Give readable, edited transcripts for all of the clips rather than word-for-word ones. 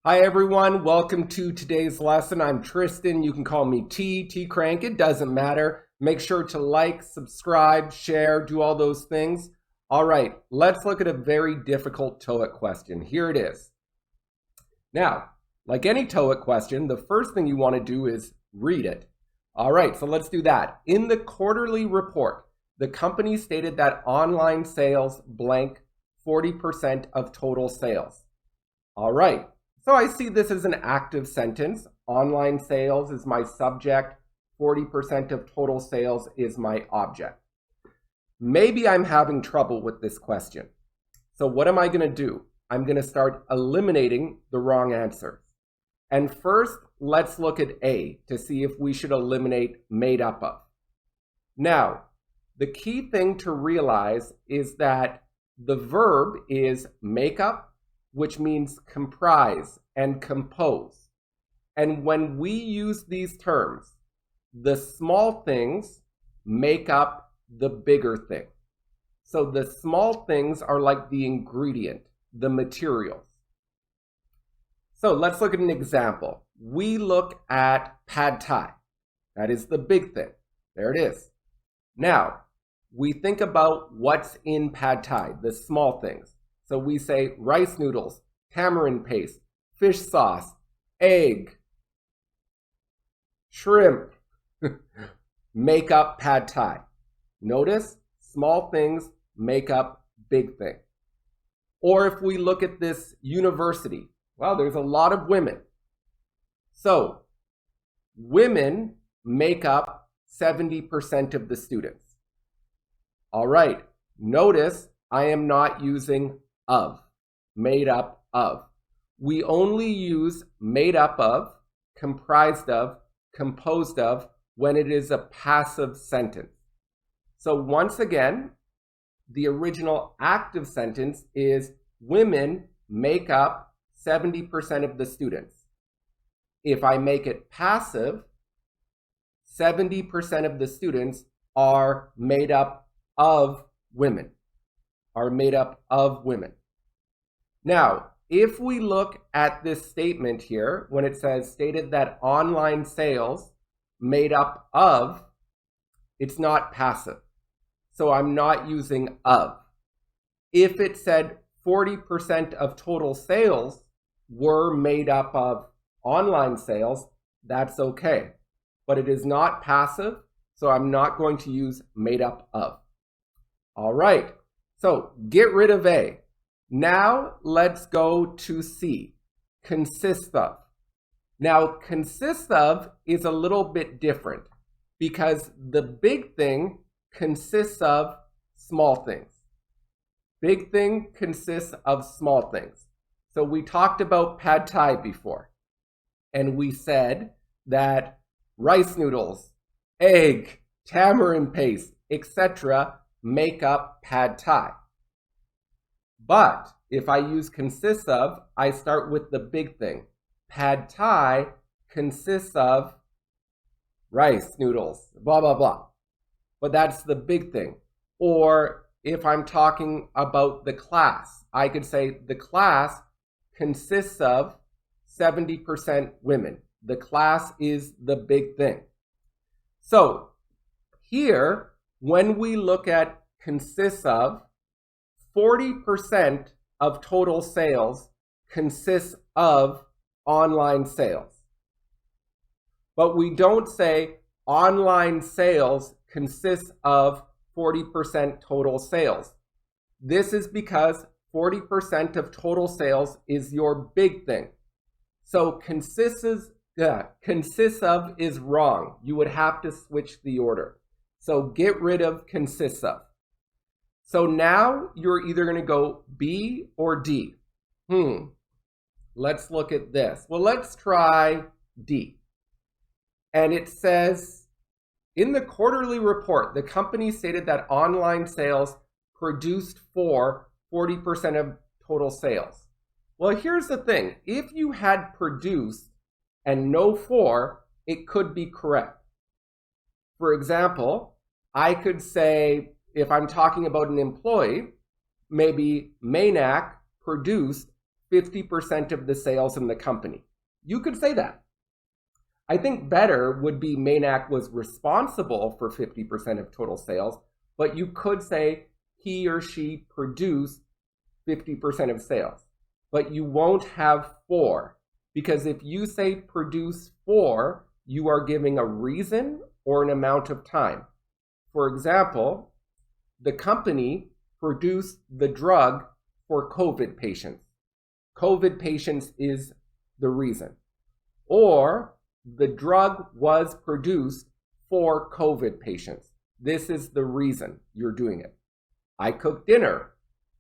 Hi everyone, welcome to today's lesson. I'm Tristan. You can call me T Crank, it doesn't matter. Make sure to like, subscribe, share, do all those things. All right, let's look at a very difficult TOEIC question. Here it is. Now, like any TOEIC question, the first thing you want to do is read it. All right, so let's do that. In the quarterly report, the company stated that online sales blank 40% of total sales. All right. So I see this as an active sentence. Online sales is my subject. 40% of total sales is my object. Maybe I'm having trouble with this question. So what am I going to do? I'm going to start eliminating the wrong answers. And first, let's look at A to see if we should eliminate made up of. Now, the key thing to realize is that the verb is make up, which means comprise and compose. And when we use these terms, the small things make up the bigger thing. So the small things are like the ingredient, the materials. So let's look at an example. We look at pad thai. That is the big thing. There it is. Now, we think about what's in pad thai, the small things. So we say rice noodles, tamarind paste, fish sauce, egg, shrimp, make up pad thai. Notice, small things make up big thing. Or if we look at this university, well, there's a lot of women. So women make up 70% of the students. All right, notice I am not using of, made up of. We only use made up of, comprised of, composed of when it is a passive sentence. So once again, the original active sentence is women make up 70% of the students. If I make it passive, 70% of the students are made up of women. Are made up of women. Now, if we look at this statement here, when it says stated that online sales made up of, it's not passive. So I'm not using of. If it said 40% of total sales were made up of online sales, that's okay. But it is not passive, so I'm not going to use made up of. All right. So get rid of A. Now let's go to C, consists of. Now consists of is a little bit different because the big thing consists of small things. Big thing consists of small things. So we talked about pad thai before, and we said that rice noodles, egg, tamarind paste, etc. make up pad thai. But if I use consists of, I start with the big thing. Pad thai consists of rice noodles, blah, blah, blah. But that's the big thing. Or if I'm talking about the class, I could say the class consists of 70% women. The class is the big thing. So here, when we look at consists of, 40% of total sales consists of online sales. But we don't say online sales consists of 40% total sales. This is because 40% of total sales is your big thing. So consists of is wrong. You would have to switch the order. So get rid of consists of. So now you're either going to go B or D. Let's look at this. Well, let's try D. And it says, in the quarterly report, the company stated that online sales produced for 40% of total sales. Well, here's the thing. If you had produced and no for, it could be correct. For example, I could say, if I'm talking about an employee, maybe Maynak produced 50% of the sales in the company. You could say that. I think better would be Maynak was responsible for 50% of total sales, but you could say he or she produced 50% of sales. But you won't have for, because if you say produce for, you are giving a reason or an amount of time. For example, the company produced the drug for COVID patients. COVID patients is the reason. Or the drug was produced for COVID patients. This is the reason you're doing it. I cooked dinner.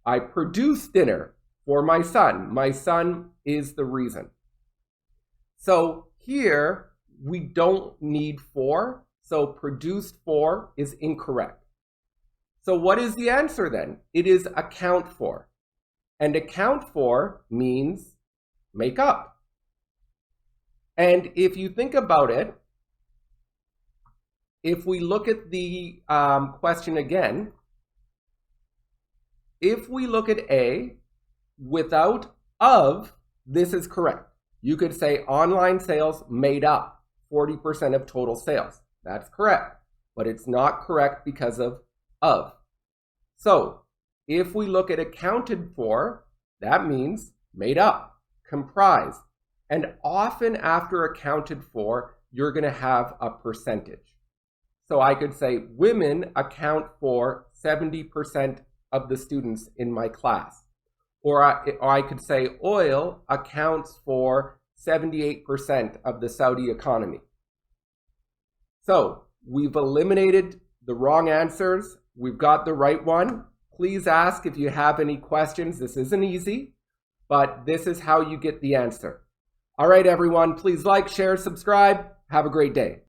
I produced dinner for my son. My son is the reason. So here we don't need for, so produced for is incorrect. So what is the answer then? It is account for. And account for means make up. And if you think about it, if we look at the question again, if we look at A, without of, this is correct. You could say online sales made up 40% of total sales. That's correct, but it's not correct because of. So if we look at accounted for, that means made up, comprised. And often after accounted for, you're going to have a percentage. So I could say women account for 70% of the students in my class. Or I could say oil accounts for 78% of the Saudi economy. So we've eliminated the wrong answers. We've got the right one. Please ask if you have any questions. This isn't easy, but this is how you get the answer. All right, everyone, please like, share, subscribe. Have a great day.